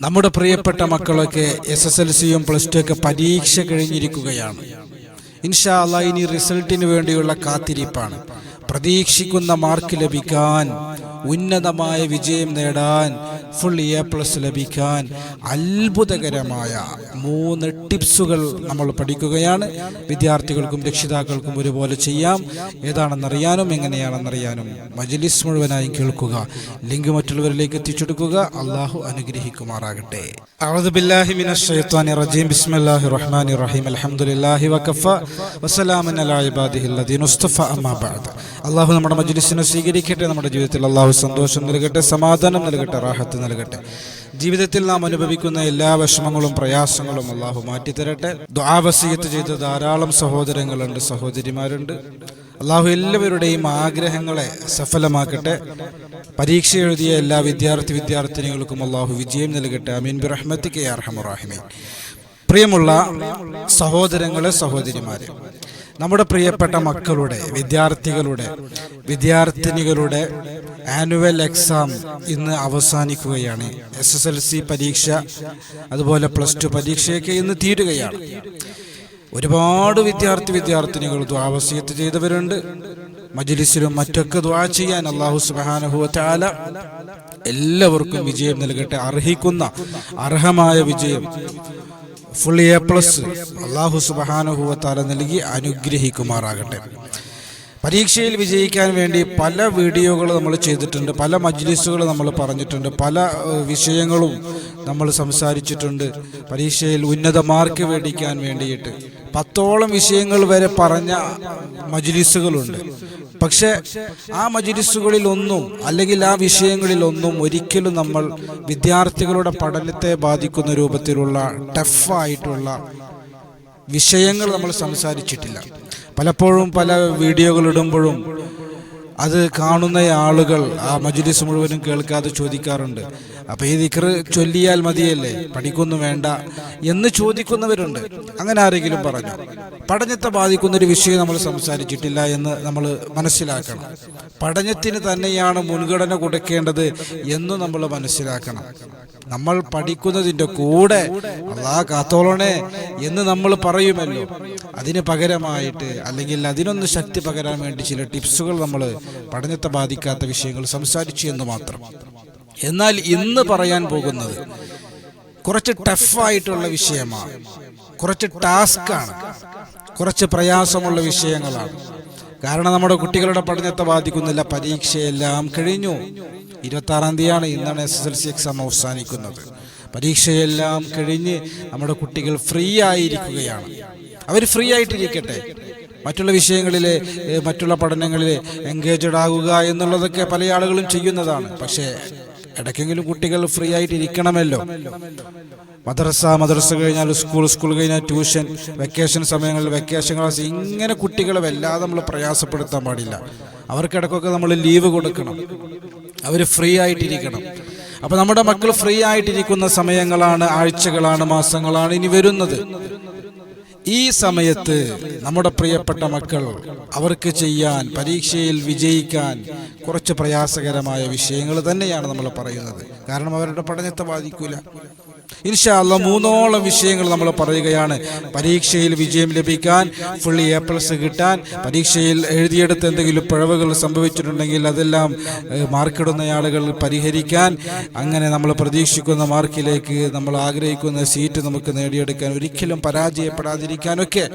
നമ്മുടെ പ്രിയപ്പെട്ട മക്കളൊക്കെ SSLCയും +2 ഒക്കെ പരീക്ഷ കഴിഞ്ഞിരിക്കുകയാണ്. ഇൻഷാ അല്ലാഹ് ഇനി റിസൾട്ടിന് വേണ്ടിയുള്ള കാത്തിരിപ്പാണ്. പ്രതീക്ഷിക്കുന്ന മാർക്ക് ലഭിക്കാൻ, ഉന്നതമായ വിജയം നേടാൻ, ഫുൾ A+ ലഭിക്കാൻ അത്ഭുതകരമായ 3 ടിപ്സുകൾ നമ്മൾ പഠിക്കുകയാണ്. വിദ്യാർത്ഥികൾക്കും രക്ഷിതാക്കൾക്കും ഒരുപോലെ ചെയ്യാം. ഏതാണെന്നറിയാനും എങ്ങനെയാണെന്നറിയാനും മജ്ലിസ് മുഴുവനായും കേൾക്കുക. ലിങ്ക് മറ്റുള്ളവരിലേക്ക് എത്തിച്ചെടുക്കുക. അള്ളാഹു അനുഗ്രഹിക്കുമാറാകട്ടെ. അഊദു ബില്ലാഹി മിനശ് ശൈത്വാനിർ റജീം. ബിസ്മില്ലാഹിർ റഹ്മാനിർ റഹീം. അൽഹംദുലില്ലാഹി വകഫ വസ്സലാമുൻ അലാ ഇബാദിഹിൽ ലദീന ഇസ്തഫ. അമ്മാ ബഅദ്. അള്ളാഹു നമ്മുടെ മജ്ലിസിനെ സ്വീകരിക്കട്ടെ. നമ്മുടെ ജീവിതത്തിൽ അള്ളാഹു സന്തോഷം നൽകട്ടെ, സമാധാനം നൽകട്ടെ, റാഹത്ത് നൽകട്ടെ. ജീവിതത്തിൽ നാം അനുഭവിക്കുന്ന എല്ലാ വിഷമങ്ങളും പ്രയാസങ്ങളും അള്ളാഹു മാറ്റിത്തരട്ടെ. ദുആ വസിയത്ത് ചെയ്ത ധാരാളം സഹോദരങ്ങളുണ്ട്, സഹോദരിമാരുണ്ട്. അള്ളാഹു എല്ലാവരുടെയും ആഗ്രഹങ്ങളെ സഫലമാക്കട്ടെ. പരീക്ഷ എഴുതിയ എല്ലാ വിദ്യാർത്ഥിനികൾക്കും അള്ളാഹു വിജയം നൽകട്ടെ. ആമീൻ ബിറഹ്മതിക യാ അർഹമർ റഹീമീൻ. പ്രിയമുള്ള സഹോദരങ്ങളെ, സഹോദരിമാരെ, നമ്മുടെ പ്രിയപ്പെട്ട മക്കളുടെ, വിദ്യാർത്ഥിനികളുടെ ആനുവൽ എക്സാം ഇന്ന് അവസാനിക്കുകയാണ്. SSLC പരീക്ഷ, അതുപോലെ +2 പരീക്ഷയൊക്കെ ഇന്ന് തീരുകയാണ്. ഒരുപാട് വിദ്യാർത്ഥിനികൾ ദുആ വസിയത്ത് ചെയ്തവരുണ്ട്. മജ്ലിസിലും മറ്റൊക്കെ ദുആ ചെയ്യാൻ അല്ലാഹു സുബ്ഹാനഹു വ തആല എല്ലാവർക്കും വിജയം നൽകട്ടെ. അർഹമായ വിജയം, ഫുൾ A+ അല്ലാഹു സുബ്ഹാനഹു വ തആല നൽകി അനുഗ്രഹിക്കുമാറാകട്ടെ. പരീക്ഷയിൽ വിജയിക്കാൻ വേണ്ടി പല വീഡിയോകൾ നമ്മൾ ചെയ്തിട്ടുണ്ട്, പല മജ്ലിസുകൾ നമ്മൾ പറഞ്ഞിട്ടുണ്ട്, പല വിഷയങ്ങളും നമ്മൾ സംസാരിച്ചിട്ടുണ്ട്. പരീക്ഷയിൽ ഉന്നത മാർക്ക് മേടിക്കാൻ വേണ്ടിയിട്ട് 10ഓളം വിഷയങ്ങൾ വരെ പറഞ്ഞ മജ്ലിസുകളുണ്ട്. പക്ഷെ ആ മജ്ലിസുകളിലൊന്നും, അല്ലെങ്കിൽ ആ വിഷയങ്ങളിലൊന്നും ഒരിക്കലും നമ്മൾ വിദ്യാർത്ഥികളുടെ പഠനത്തെ ബാധിക്കുന്ന രൂപത്തിലുള്ള ടഫായിട്ടുള്ള വിഷയങ്ങൾ നമ്മൾ സംസാരിച്ചിട്ടില്ല. പലപ്പോഴും പല വീഡിയോകൾ ഇടുമ്പോഴും അത് കാണുന്ന ആളുകൾ ആ മജ്ലിസ് മുഴുവനും കേൾക്കാതെ ചോദിക്കാറുണ്ട്, അപ്പോൾ ഈ ദിക്ർ ചൊല്ലിയാൽ മതിയല്ലേ, പഠിക്കൊന്നും വേണ്ട എന്ന് ചോദിക്കുന്നവരുണ്ട്. അങ്ങനെ ആരെങ്കിലും പറഞ്ഞു? പഠനത്തെ ബാധിക്കുന്നൊരു വിഷയം നമ്മൾ സംസാരിച്ചിട്ടില്ല എന്ന് നമ്മൾ മനസ്സിലാക്കണം. പഠനത്തിന് തന്നെയാണ് മുൻഗണന കൊടുക്കേണ്ടത് എന്ന് നമ്മൾ മനസ്സിലാക്കണം. നമ്മൾ പഠിക്കുന്നതിൻ്റെ കൂടെ അല്ലാഹ് കാത്തോളണേ എന്ന് നമ്മൾ പറയുമല്ലോ, അതിന് പകരമായിട്ട്, അല്ലെങ്കിൽ അതിനൊന്ന് ശക്തി പകരാൻ വേണ്ടി ചില ടിപ്സുകൾ നമ്മൾ പഠനത്തെ ബാധിക്കാത്ത വിഷയങ്ങൾ സംസാരിച്ചു എന്ന് മാത്രം. എന്നാൽ ഇന്ന് പറയാൻ പോകുന്നത് കുറച്ച് ടഫായിട്ടുള്ള വിഷയമാണ്, കുറച്ച് ടാസ്ക്കാണ്, കുറച്ച് പ്രയാസമുള്ള വിഷയങ്ങളാണ്. കാരണം നമ്മുടെ കുട്ടികളുടെ പഠനത്തെ ബാധിക്കുന്നില്ല. പരീക്ഷയെല്ലാം കഴിഞ്ഞു. 26-ാം തീയതിയാണ്, ഇന്നാണ് SSLC എക്സാം അവസാനിക്കുന്നത്. പരീക്ഷയെല്ലാം കഴിഞ്ഞ് നമ്മുടെ കുട്ടികൾ ഫ്രീ ആയിരിക്കുകയാണ്. അവർ ഫ്രീ ആയിട്ടിരിക്കട്ടെ. മറ്റുള്ള വിഷയങ്ങളിൽ, മറ്റുള്ള പഠനങ്ങളിൽ എൻഗേജഡ് ആകുക എന്നുള്ളതൊക്കെ പല ആളുകളും ചെയ്യുന്നതാണ്. പക്ഷേ ഇടയ്ക്കെങ്കിലും കുട്ടികൾ ഫ്രീ ആയിട്ടിരിക്കണമല്ലോ. മദ്രസ കഴിഞ്ഞാൽ സ്കൂൾ കഴിഞ്ഞാൽ ട്യൂഷൻ, വെക്കേഷൻ സമയങ്ങളിൽ വെക്കേഷൻ ക്ലാസ്, ഇങ്ങനെ കുട്ടികളെ വല്ലാതെ നമ്മൾ പ്രയാസപ്പെടുത്താൻ പാടില്ല. അവർക്കിടക്കൊക്കെ നമ്മൾ ലീവ് കൊടുക്കണം. അവർ ഫ്രീ ആയിട്ടിരിക്കണം. അപ്പോൾ നമ്മുടെ മക്കൾ ഫ്രീ ആയിട്ടിരിക്കുന്ന സമയങ്ങളാണ്, ആഴ്ചകളാണ്, മാസങ്ങളാണ് ഇനി വരുന്നത്. ഈ സമയത്ത് നമ്മുടെ പ്രിയപ്പെട്ട മക്കൾ, അവർക്ക് ചെയ്യാൻ, പരീക്ഷയിൽ വിജയിക്കാൻ കുറച്ച് പ്രയാസകരമായ വിഷയങ്ങൾ തന്നെയാണ് നമ്മൾ പറയുന്നത്. കാരണം അവരുടെ പഠനത്തെ ബാധിക്കൂല. ഇൻഷാ അല്ലാഹ് 3ഓളം വിഷയങ്ങൾ നമ്മൾ പറയുകയാണ്. പരീക്ഷയിൽ വിജയം ലഭിക്കാൻ, ഫുൾ A+ കിട്ടാൻ, പരീക്ഷയിൽ എഴുതിയെടുത്ത് എന്തെങ്കിലും പിഴവുകൾ സംഭവിച്ചിട്ടുണ്ടെങ്കിൽ അതെല്ലാം മാർക്കിടുന്ന ആളുകൾ പരിഹരിക്കാൻ, അങ്ങനെ നമ്മൾ പ്രതീക്ഷിക്കുന്ന മാർക്കിലേക്ക്, നമ്മൾ ആഗ്രഹിക്കുന്ന സീറ്റ് നമുക്ക് നേടിയെടുക്കാൻ, ഒരിക്കലും പരാജയപ്പെടാതിരിക്കാനൊക്കെ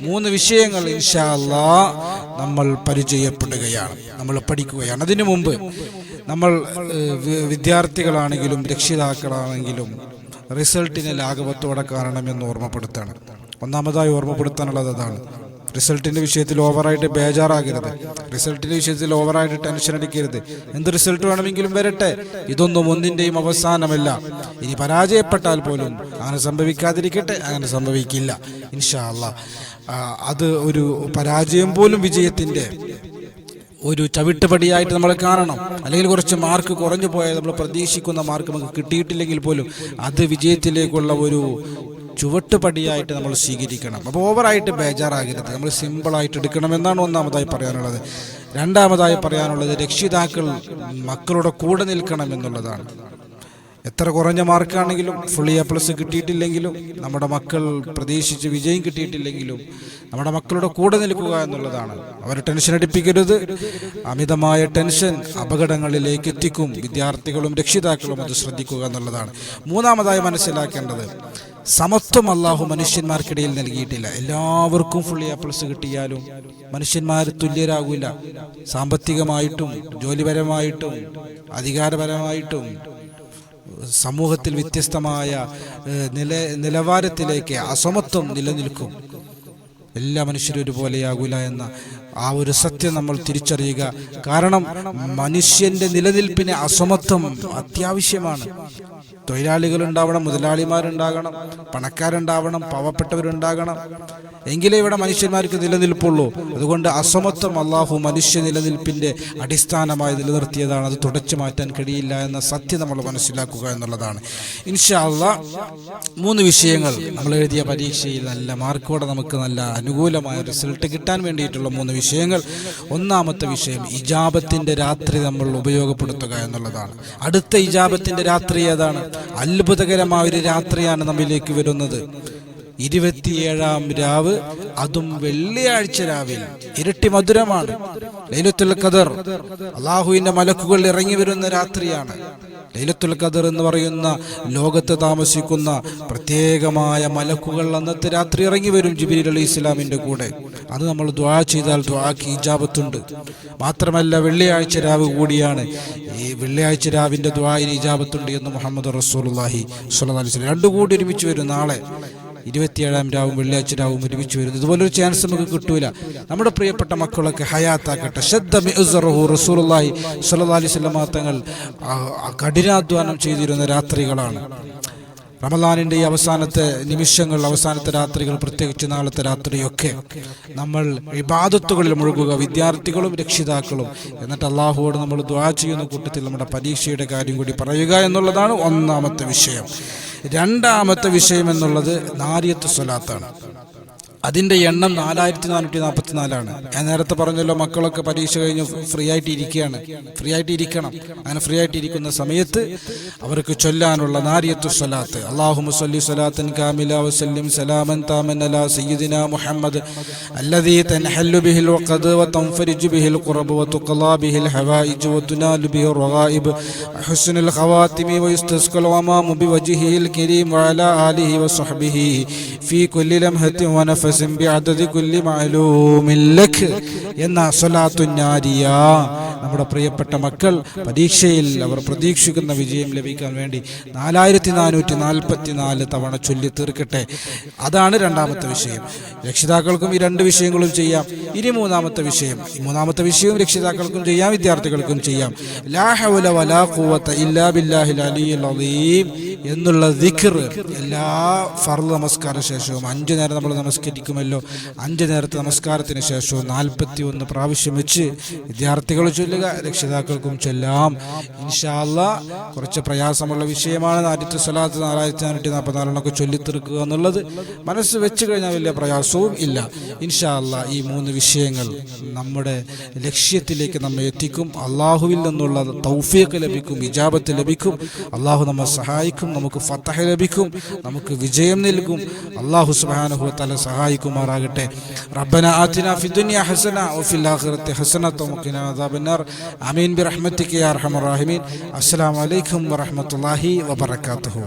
3 വിഷയങ്ങൾ ഇൻഷാ അല്ലാഹ് നമ്മൾ പരിചയപ്പെടുകയാണ്, നമ്മൾ പഠിക്കുകയാണ്. അതിനു മുമ്പ് നമ്മൾ വിദ്യാർത്ഥികളാണെങ്കിലും രക്ഷിതാക്കളാണെങ്കിലും റിസൾട്ടിനെ ലാഘവത്തോടെ കാണണമെന്ന് ഓർമ്മപ്പെടുത്താണ്. ഒന്നാമതായി ഓർമ്മപ്പെടുത്താനുള്ളത് അതാണ്. റിസൾട്ടിൻ്റെ വിഷയത്തിൽ ഓവറായിട്ട് ബേജാറാകരുത്. റിസൾട്ടിൻ്റെ വിഷയത്തിൽ ഓവറായിട്ട് ടെൻഷൻ അടിക്കരുത്. എന്ത് റിസൾട്ട് വേണമെങ്കിലും വരട്ടെ, ഇതൊന്നും ഒന്നിൻ്റെയും അവസാനമല്ല. ഇനി പരാജയപ്പെട്ടാൽ പോലും അങ്ങനെ സംഭവിക്കാതിരിക്കട്ടെ, അങ്ങനെ സംഭവിക്കില്ല ഇൻഷാ അല്ലാഹ്. അത് ഒരു പരാജയം പോലും വിജയത്തിൻ്റെ ഒരു ചവിട്ടുപടിയായിട്ട് നമ്മൾ കാണണം. അല്ലെങ്കിൽ കുറച്ച് മാർക്ക് കുറഞ്ഞു പോയാൽ, നമ്മൾ പ്രതീക്ഷിക്കുന്ന മാർക്ക് നമുക്ക് കിട്ടിയിട്ടില്ലെങ്കിൽ പോലും അത് വിജയത്തിലേക്കുള്ള ഒരു ചുവട്ടുപടിയായിട്ട് നമ്മൾ സ്വീകരിക്കണം. അപ്പോൾ ഓവറായിട്ട് ബേജാറാകരുത്, നമ്മൾ സിമ്പിളായിട്ട് എടുക്കണമെന്നാണ് ഒന്നാമതായി പറയാനുള്ളത്. രണ്ടാമതായി പറയാനുള്ളത്, രക്ഷിതാക്കൾ മക്കളുടെ കൂടെ നിൽക്കണം എന്നുള്ളതാണ്. എത്ര കുറഞ്ഞ മാർക്കാണെങ്കിലും ഫുൾ A+ കിട്ടിയിട്ടില്ലെങ്കിലും, നമ്മുടെ മക്കൾ പ്രതീക്ഷിച്ച് വിജയം കിട്ടിയിട്ടില്ലെങ്കിലും നമ്മുടെ മക്കളുടെ കൂടെ നിൽക്കുക എന്നുള്ളതാണ്. അവരെ ടെൻഷൻ അടിപ്പിക്കരുത്. അമിതമായ ടെൻഷൻ അപകടങ്ങളിലേക്ക് എത്തിക്കും. വിദ്യാർത്ഥികളും രക്ഷിതാക്കളും അത് ശ്രദ്ധിക്കുക എന്നുള്ളതാണ്. മൂന്നാമതായി മനസ്സിലാക്കേണ്ടത്, സമത്വം അല്ലാഹു മനുഷ്യന്മാർക്കിടയിൽ നൽകിയിട്ടില്ല. എല്ലാവർക്കും ഫുൾ A+ കിട്ടിയാലും മനുഷ്യന്മാർ തുല്യരാകില്ല. സാമ്പത്തികമായിട്ടും ജോലിപരമായിട്ടും അധികാരപരമായിട്ടും സമൂഹത്തിൽ വ്യത്യസ്തമായ നിലവാരത്തിലേക്ക് അസമത്വം നിലനിൽക്കും. എല്ലാ മനുഷ്യരും ഒരുപോലെയാകൂല എന്ന ആ ഒരു സത്യം നമ്മൾ തിരിച്ചറിയുക. കാരണം മനുഷ്യന്റെ നിലനിൽപ്പിന് അസമത്വം അത്യാവശ്യമാണ്. തൊഴിലാളികളുണ്ടാവണം, മുതലാളിമാരുണ്ടാകണം, പണക്കാരുണ്ടാവണം, പാവപ്പെട്ടവരുണ്ടാകണം. എങ്കിലേ ഇവിടെ മനുഷ്യന്മാർക്ക് നിലനിൽപ്പുള്ളൂ. അതുകൊണ്ട് അസമത്വം അല്ലാഹു മനുഷ്യ നിലനിൽപ്പിൻ്റെ അടിസ്ഥാനമായി നിലനിർത്തിയതാണ്. അത് തുടച്ചു മാറ്റാൻ കഴിയില്ല എന്ന സത്യം നമ്മൾ മനസ്സിലാക്കുക എന്നുള്ളതാണ്. ഇൻഷാ അല്ലാഹ് 3 വിഷയങ്ങൾ നമ്മൾ എഴുതിയ പരീക്ഷയിൽ നല്ല മാർക്കോടെ നമുക്ക് നല്ല അനുകൂലമായ റിസൾട്ട് കിട്ടാൻ വേണ്ടിയിട്ടുള്ള 3 വിഷയങ്ങൾ. ഒന്നാമത്തെ വിഷയം, ഇജാബത്തിൻ്റെ രാത്രി നമ്മൾ ഉപയോഗപ്പെടുത്തുക എന്നുള്ളതാണ്. അടുത്ത ഇജാബത്തിൻ്റെ രാത്രി ഏതാണ്? അത്ഭുതകരമായ ഒരു രാത്രിയാണ് നമ്മിലേക്ക് വരുന്നത്. 27-ാം രാവ്, അതും വെള്ളിയാഴ്ച രാവിൽ. ഇരട്ടി മധുരമാണ്. ലൈലത്തുൽ ഖദർ, അല്ലാഹുവിന്റെ മലക്കുകൾ ഇറങ്ങി വരുന്ന രാത്രിയാണ്. ലൈലത്തുൽ ഖദർ എന്ന് പറയുന്ന ലോകത്ത് താമസിക്കുന്ന പ്രത്യേകമായ മലക്കുകൾ അന്നത്തെ രാത്രി ഇറങ്ങി വരും ജിബ്രീൽ അലൈഹിസ്സലാമിന്റെ കൂടെ. അത് നമ്മൾ ദുആ ചെയ്താൽ ദുആക്ക് ഇജാബത്തുണ്ട്. മാത്രമല്ല വെള്ളിയാഴ്ച രാവ് കൂടിയാണ്. ഈ വെള്ളിയാഴ്ച രാവിന്റെ ദുആയിൽ ഇജാബത്തുണ്ട് എന്ന് മുഹമ്മദ് റസൂലുള്ളാഹി സ്വല്ലല്ലാഹു അലൈഹി വസല്ലം. 2 കൂടി ഒരുമിച്ച് വരും. നാളെ 27-ാം രാവും വെള്ളിയാഴ്ച രാവും ഒരുമിച്ച് വരുന്നു. ഇതുപോലൊരു ചാൻസ് നമുക്ക് കിട്ടൂല. നമ്മുടെ പ്രിയപ്പെട്ട മക്കളൊക്കെ ഹയാത്താക്കട്ടെ. ശദ്ദ മിഅ്സറഹു റസൂലുള്ളാഹി സ്വല്ലല്ലാഹു അലൈഹി വസല്ലം തങ്ങൾ കഠിനാധ്വാനം ചെയ്തിരുന്ന രാത്രികളാണ്. റമളാനിൻ്റെ ഈ അവസാനത്തെ നിമിഷങ്ങൾ, അവസാനത്തെ രാത്രികൾ, പ്രത്യേകിച്ച് നാളത്തെ രാത്രിയൊക്കെ നമ്മൾ ഇബാദത്തുകളിൽ മുഴുകുക, വിദ്യാർത്ഥികളും രക്ഷിതാക്കളും. എന്നിട്ട് അള്ളാഹുവോട് നമ്മൾ ദുആ ചെയ്യുന്ന കൂട്ടത്തിൽ നമ്മുടെ പരീക്ഷയുടെ കാര്യം കൂടി പറയുക എന്നുള്ളതാണ് ഒന്നാമത്തെ വിഷയം. രണ്ടാമത്തെ വിഷയം എന്നുള്ളത് നാരിയത്ത് സ്വലാത്താണ്. അതിൻ്റെ എണ്ണം 4444ആണ്. ഞാൻ നേരത്തെ പറഞ്ഞല്ലോ, മക്കളൊക്കെ പരീക്ഷ കഴിഞ്ഞ് ഫ്രീ ആയിട്ട് ഇരിക്കുകയാണ്. ഫ്രീ ആയിട്ട് ഇരിക്കണം. അങ്ങനെ ഫ്രീ ആയിട്ട് ഇരിക്കുന്ന സമയത്ത് അവർക്ക് ചൊല്ലാനുള്ള നാരിയത്തു സ്വലാത്ത്, അല്ലാഹുമ്മ സ്വല്ലി സ്വലാത്തൻ കാമില വസല്ലിം സലാമൻ താമൻ അലാ സയ്യിദിനാ മുഹമ്മദ് അല്ലദീ തൻഹല്ലു ബിഹിൽ വഖദ് വതൻഫരിജു ബിഹിൽ ഖുറബ് വതുഖലാ ബിഹിൽ ഹവായിജ് വതുനാലു ബിഹിർ റഗായിബ് ഹുസ്നുൽ ഖവാതിമി വയസ്തസ്ഖൽ വമാമു ബിവജ്ഹിഹിൽ കരീം വഅലാ ആലിഹി വസഹ്ബിഹി ഫീ കുല്ലി ലംഹത്തിൻ വനഫസ് എന്ന സ്വലാത്തു നാരിയ. നമ്മുടെ പ്രിയപ്പെട്ട മക്കൾ പരീക്ഷയിൽ അവർ പ്രതീക്ഷിക്കുന്ന വിജയം ലഭിക്കാൻ വേണ്ടി 4444 തവണ ചൊല്ലി തീർക്കട്ടെ. അതാണ് രണ്ടാമത്തെ വിഷയം. രക്ഷിതാക്കൾക്കും ഈ 2 വിഷയങ്ങളും ചെയ്യാം. ഇനി മൂന്നാമത്തെ വിഷയവും രക്ഷിതാക്കൾക്കും ചെയ്യാം, വിദ്യാർത്ഥികൾക്കും ചെയ്യാം. ലാ ഹൗല വലാ ഖുവത ഇല്ലാ ബില്ലാഹിൽ അലിയ്യിൽ അളീം എന്നുള്ള ദിക്ർ എല്ലാ ഫർള് നമസ്കാര ശേഷവും 5 നേരം നമ്മൾ നമസ്കരിക്കുമല്ലോ, 5 നേരത്തെ നമസ്കാരത്തിന് ശേഷവും 41 പ്രാവശ്യം വെച്ച് വിദ്യാർത്ഥികൾ ചൊല്ലുക, രക്ഷിതാക്കൾക്കും ചൊല്ലാം. ഇൻഷാ അല്ലാഹ് കുറച്ച് പ്രയാസമുള്ള വിഷയമാണ്. നാരിയത്ത് സ്വലാത്ത് 4444 ചൊല്ലിത്തീർക്കുക എന്നുള്ളത്. മനസ്സ് വെച്ച് കഴിഞ്ഞാൽ വലിയ പ്രയാസവും ഇല്ല. ഇൻഷാ അല്ലാഹ് ഈ 3 വിഷയങ്ങൾ നമ്മുടെ ലക്ഷ്യത്തിലേക്ക് നമ്മെ എത്തിക്കും. അള്ളാഹുവിൽ നിന്നുള്ള തൗഫീഖ് ലഭിക്കും, ഇജാബത്ത് ലഭിക്കും. അള്ളാഹു നമ്മെ സഹായിക്കും, നമുക്ക് ഫതഹ് ലഭിക്കും, നമുക്ക് വിജയം നൽകും. അള്ളാഹു സുബ്ഹാനഹു വ തആല സഹായിക്കുമാറാകട്ടെ. റബ്ബന ആതിനാ ഫിദ്ദുനിയ ഹസന വഫിൽ ആഖിറതി ഹസനത വഖിനാ അദാബന്നാർ. ആമീൻ ബിറഹ്മതിക യാ അർഹമർ റഹീമീൻ. അസ്സലാമു അലൈക്കും വറഹ്മത്തുള്ളാഹി വബറകാതുഹു.